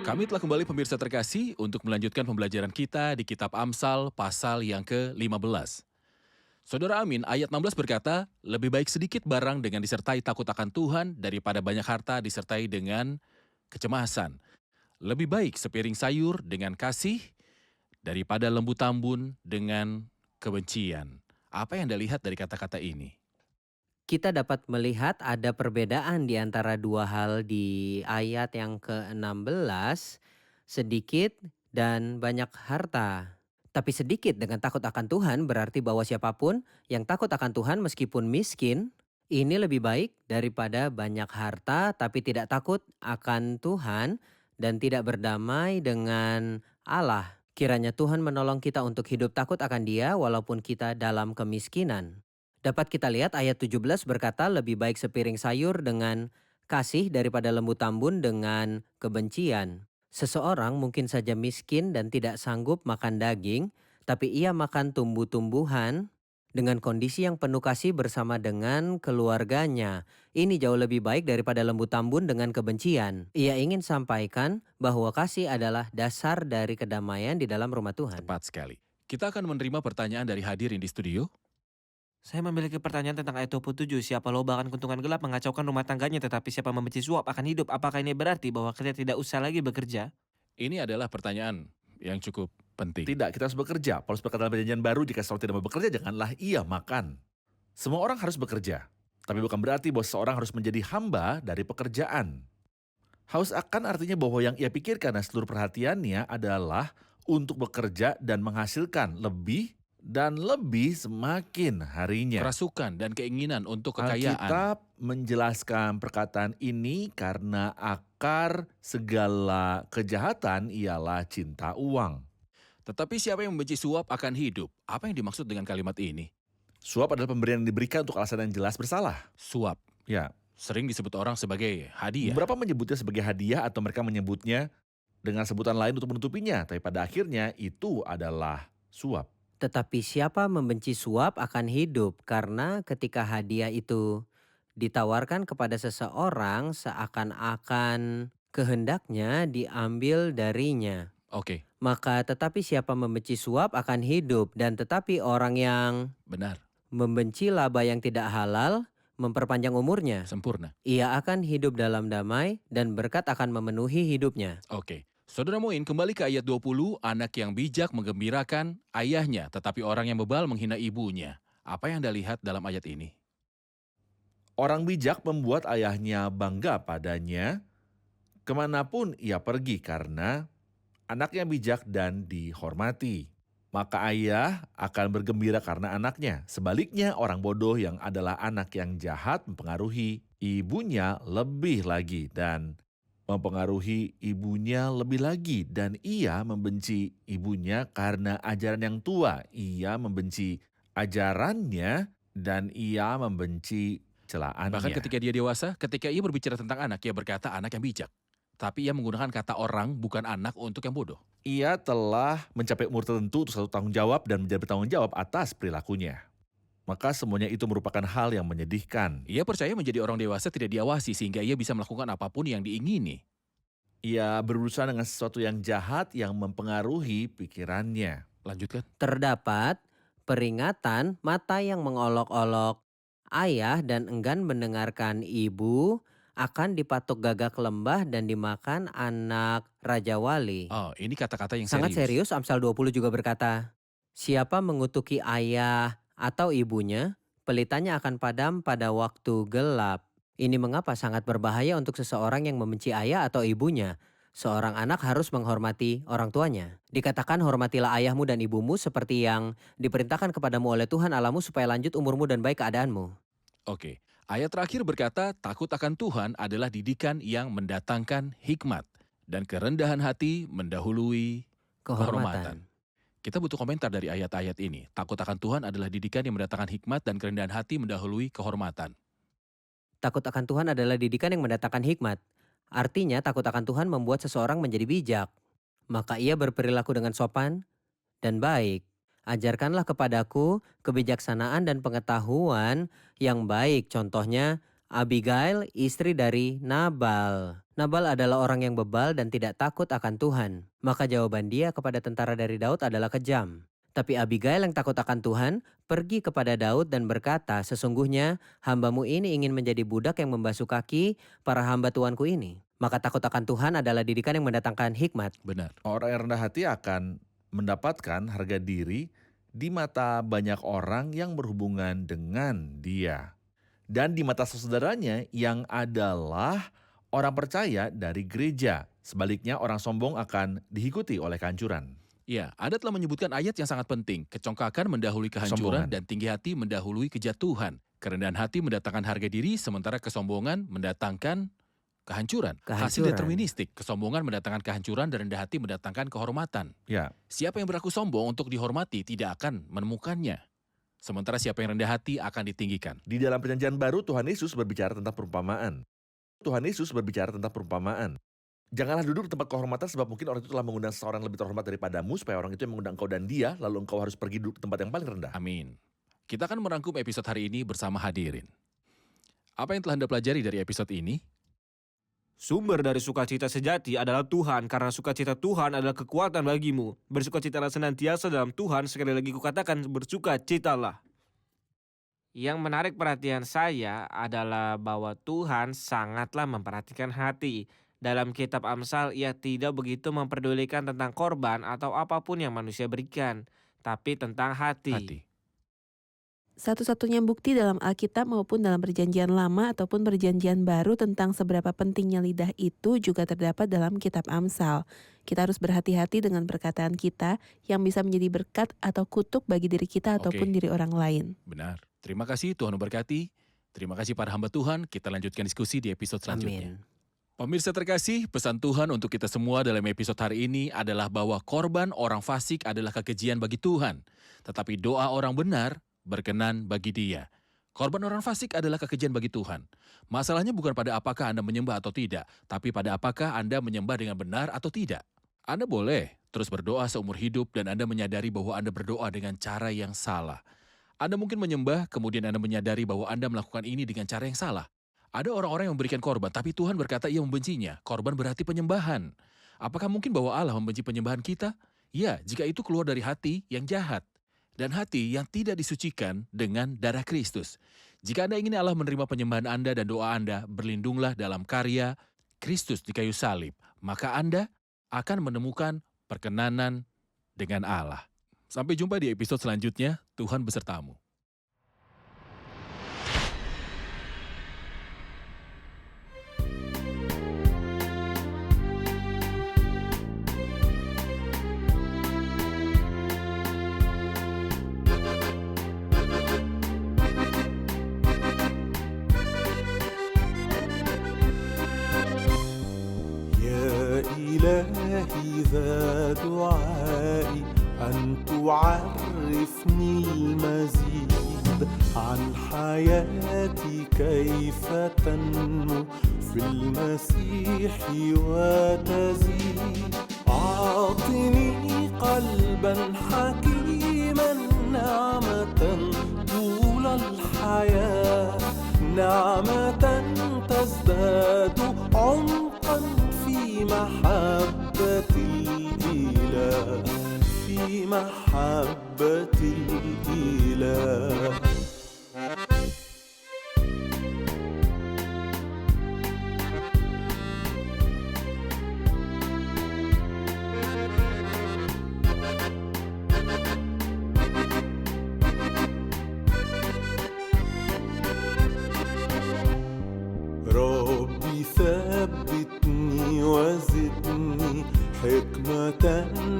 Kami telah kembali pemirsa terkasih untuk melanjutkan pembelajaran kita di kitab Amsal pasal yang ke-15. Saudara Amin, ayat 16 berkata, lebih baik sedikit barang dengan disertai takut akan Tuhan daripada banyak harta disertai dengan kecemasan. Lebih baik sepiring sayur dengan kasih daripada lembu tambun dengan kebencian. Apa yang Anda lihat dari kata-kata ini? Kita dapat melihat ada perbedaan di antara dua hal di ayat yang ke-16, sedikit dan banyak harta. Tapi sedikit dengan takut akan Tuhan berarti bahwa siapapun yang takut akan Tuhan meskipun miskin, ini lebih baik daripada banyak harta tapi tidak takut akan Tuhan dan tidak berdamai dengan Allah. Kiranya Tuhan menolong kita untuk hidup takut akan Dia walaupun kita dalam kemiskinan. Dapat kita lihat ayat 17 berkata lebih baik sepiring sayur dengan kasih daripada lembu tambun dengan kebencian. Seseorang mungkin saja miskin dan tidak sanggup makan daging, tapi ia makan tumbuh-tumbuhan dengan kondisi yang penuh kasih bersama dengan keluarganya. Ini jauh lebih baik daripada lembu tambun dengan kebencian. Ia ingin sampaikan bahwa kasih adalah dasar dari kedamaian di dalam rumah Tuhan. Tepat sekali. Kita akan menerima pertanyaan dari hadirin di studio. Saya memiliki pertanyaan tentang ayat 27. Siapa loba akan kuntungan gelap mengacaukan rumah tangganya, tetapi siapa membenci suap akan hidup. Apakah ini berarti bahwa kita tidak usah lagi bekerja? Ini adalah pertanyaan yang cukup penting. Tidak, kita harus bekerja. Paulus berkata dalam perjanjian baru, jika seorang tidak mau bekerja, janganlah ia makan. Semua orang harus bekerja. Tapi bukan berarti bahwa seorang harus menjadi hamba dari pekerjaan. Haus akan artinya bahwa yang ia pikirkan dan seluruh perhatiannya adalah untuk bekerja dan menghasilkan lebih dan lebih semakin harinya. Kerasukan dan keinginan untuk kekayaan. Alkitab menjelaskan perkataan ini karena akar segala kejahatan ialah cinta uang. Tetapi siapa yang membenci suap akan hidup. Apa yang dimaksud dengan kalimat ini? Suap adalah pemberian yang diberikan untuk alasan yang jelas bersalah. Suap. Ya, Sering disebut orang sebagai hadiah. beberapa menyebutnya sebagai hadiah atau mereka menyebutnya dengan sebutan lain untuk menutupinya. Tapi pada akhirnya itu adalah suap. Tetapi siapa membenci suap akan hidup karena ketika hadiah itu ditawarkan kepada seseorang seakan-akan kehendaknya diambil darinya. Oke, Maka tetapi siapa membenci suap akan hidup dan tetapi orang yang benar. membenci laba yang tidak halal memperpanjang umurnya. Sempurna. Ia akan hidup dalam damai dan berkat akan memenuhi hidupnya. Oke. Saudara Muin, kembali ke ayat 20, anak yang bijak menggembirakan ayahnya, tetapi orang yang bebal menghina ibunya. Apa yang Anda lihat dalam ayat ini? Orang bijak membuat ayahnya bangga padanya kemanapun ia pergi karena anaknya bijak dan dihormati. Maka ayah akan bergembira karena anaknya. Sebaliknya orang bodoh yang adalah anak yang jahat mempengaruhi ibunya lebih lagi dan mempengaruhi ibunya lebih lagi. Dan ia membenci ibunya karena ajaran yang tua. Ia membenci ajarannya dan ia membenci celaannya. Bahkan ketika dia dewasa, ketika ia berbicara tentang anak, ia berkata anak yang bijak. Tapi ia menggunakan kata orang, bukan anak, untuk yang bodoh. Ia telah mencapai umur tertentu untuk satu tanggung jawab dan menjadi bertanggung jawab atas perilakunya. Maka semuanya itu merupakan hal yang menyedihkan. Ia percaya menjadi orang dewasa tidak diawasi sehingga ia bisa melakukan apapun yang diingini. Ia berurusan dengan sesuatu yang jahat yang mempengaruhi pikirannya. Lanjutkan. Terdapat peringatan mata yang mengolok-olok ayah dan enggan mendengarkan ibu akan dipatuk gagak lembah dan dimakan anak raja wali. Oh, ini kata-kata yang Sangat serius, Amsal 20 juga berkata, siapa mengutuki ayah atau ibunya, pelitanya akan padam pada waktu gelap. Ini mengapa sangat berbahaya untuk seseorang yang membenci ayah atau ibunya. Seorang anak harus menghormati orang tuanya. Dikatakan hormatilah ayahmu dan ibumu seperti yang diperintahkan kepadamu oleh Tuhan Allahmu supaya lanjut umurmu dan baik keadaanmu. Oke. Ayat terakhir berkata, takut akan Tuhan adalah didikan yang mendatangkan hikmat. Dan kerendahan hati mendahului kehormatan. Kehormatan. Kita butuh komentar dari ayat-ayat ini. Takut akan Tuhan adalah didikan yang mendatangkan hikmat dan kerendahan hati mendahului kehormatan. Takut akan Tuhan adalah didikan yang mendatangkan hikmat. Artinya takut akan Tuhan membuat seseorang menjadi bijak. Maka ia berperilaku dengan sopan dan baik. Ajarkanlah kepadaku kebijaksanaan dan pengetahuan yang baik. Contohnya Abigail, istri dari Nabal. Nabal adalah orang yang bebal dan tidak takut akan Tuhan. Maka jawaban dia kepada tentara dari Daud adalah kejam. Tapi Abigail yang takut akan Tuhan pergi kepada Daud dan berkata, "Sesungguhnya hambamu ini ingin menjadi budak yang membasuh kaki para hamba tuanku ini." Maka takut akan Tuhan adalah didikan yang mendatangkan hikmat. Benar. Orang yang rendah hati akan mendapatkan harga diri di mata banyak orang yang berhubungan dengan dia. Dan di mata saudaranya yang adalah orang percaya dari gereja. Sebaliknya orang sombong akan diikuti oleh kehancuran. Ya, Anda telah menyebutkan ayat yang sangat penting. Kecongkakan mendahului kehancuran Kesombongan. dan tinggi hati mendahului kejatuhan. Kerendahan hati mendatangkan harga diri, sementara kesombongan mendatangkan kehancuran. Hasil Kehancuran. deterministik, kesombongan mendatangkan kehancuran dan rendah hati mendatangkan kehormatan. Ya, Siapa yang berlaku sombong untuk dihormati tidak akan menemukannya. Sementara siapa yang rendah hati akan ditinggikan. di dalam perjanjian baru Tuhan Yesus berbicara tentang perumpamaan. Tuhan Yesus berbicara tentang perumpamaan. Janganlah duduk di tempat kehormatan sebab mungkin orang itu telah mengundang seseorang yang lebih terhormat daripadamu supaya orang itu yang mengundang engkau dan dia, lalu engkau harus pergi duduk di tempat yang paling rendah. Amin. Kita akan merangkum episode hari ini bersama hadirin. Apa yang telah Anda pelajari dari episode ini? Sumber dari sukacita sejati adalah Tuhan, karena sukacita Tuhan adalah kekuatan bagimu. Bersukacitalah senantiasa dalam Tuhan, sekali lagi kukatakan bersukacitalah. Yang menarik perhatian saya adalah bahwa Tuhan sangatlah memperhatikan hati. Dalam kitab Amsal, ia tidak begitu memperdulikan tentang korban atau apapun yang manusia berikan, tapi tentang Hati. Satu-satunya bukti dalam Alkitab maupun dalam Perjanjian Lama ataupun Perjanjian Baru tentang seberapa pentingnya lidah itu juga terdapat dalam kitab Amsal. Kita harus berhati-hati dengan perkataan kita yang bisa menjadi berkat atau kutuk bagi diri kita ataupun diri orang lain. Benar. Terima kasih, Tuhan memberkati. Terima kasih para hamba Tuhan. Kita lanjutkan diskusi di episode selanjutnya. Amin. Pemirsa terkasih, pesan Tuhan untuk kita semua dalam episode hari ini adalah bahwa korban orang fasik adalah kekejian bagi Tuhan. Tetapi doa orang benar berkenan bagi Dia. Korban orang fasik adalah kekejian bagi Tuhan. Masalahnya bukan pada apakah Anda menyembah atau tidak, tapi pada apakah Anda menyembah dengan benar atau tidak. Anda boleh terus berdoa seumur hidup dan Anda menyadari bahwa Anda berdoa dengan cara yang salah. Anda mungkin menyembah, kemudian Anda menyadari bahwa Anda melakukan ini dengan cara yang salah. Ada orang-orang yang memberikan korban, tapi Tuhan berkata ia membencinya. Korban berarti penyembahan. Apakah mungkin bahwa Allah membenci penyembahan kita? Ya, jika itu keluar dari hati yang jahat. Dan hati yang tidak disucikan dengan darah Kristus. Jika Anda ingin Allah menerima penyembahan Anda dan doa Anda, berlindunglah dalam karya Kristus di kayu salib. Maka Anda akan menemukan perkenanan dengan Allah. Sampai jumpa di episode selanjutnya. Tuhan besertamu. يا إلهي ذا دعائي أن تعرفني المزيد عن حياتي كيف تنمو في المسيح وتزيد. أعطني قلبا حكيما نعمة طول الحياة، نعمة تزداد عمقا في محبة الإله، في محبة الإله. ربي ثبتني وزدني حكمة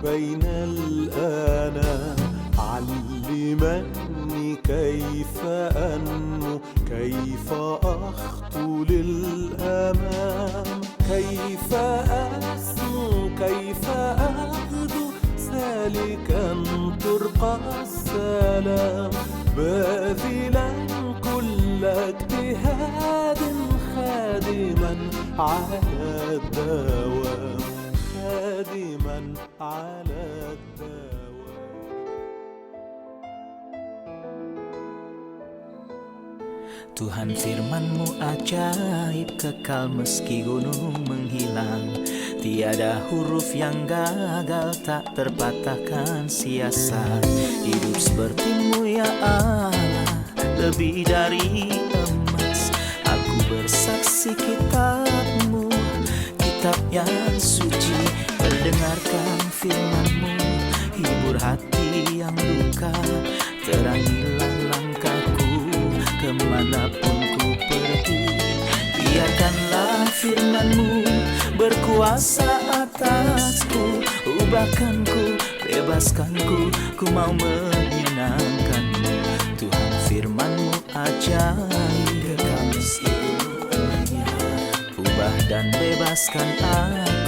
بين الآنام، علمني كيف أنمو، كيف أخطو للأمام، كيف أسمو، كيف أغدو سالكا طرق السلام، باذلا كل اجتهاد خادما على الدوام، خادما على الدوام. Tuhan firman-Mu ajaib, kekal meski gunung menghilang. Tiada huruf yang gagal, tak terpatahkan siasat. Hidup seperti-Mu ya Allah, lebih dari emas. Aku bersaksi kitab-Mu, kitab yang suci. Mendengarkan firman-Mu, hibur hati yang luka. Terangilah langkahku kemanapun ku pergi. Biarkanlah firman-Mu berkuasa atasku. Ubahkanku, bebaskanku, ku mau menyenangkan-Mu. Tuhan firman-Mu ajaib, kekal meski gunung. Ubah dan bebaskan aku.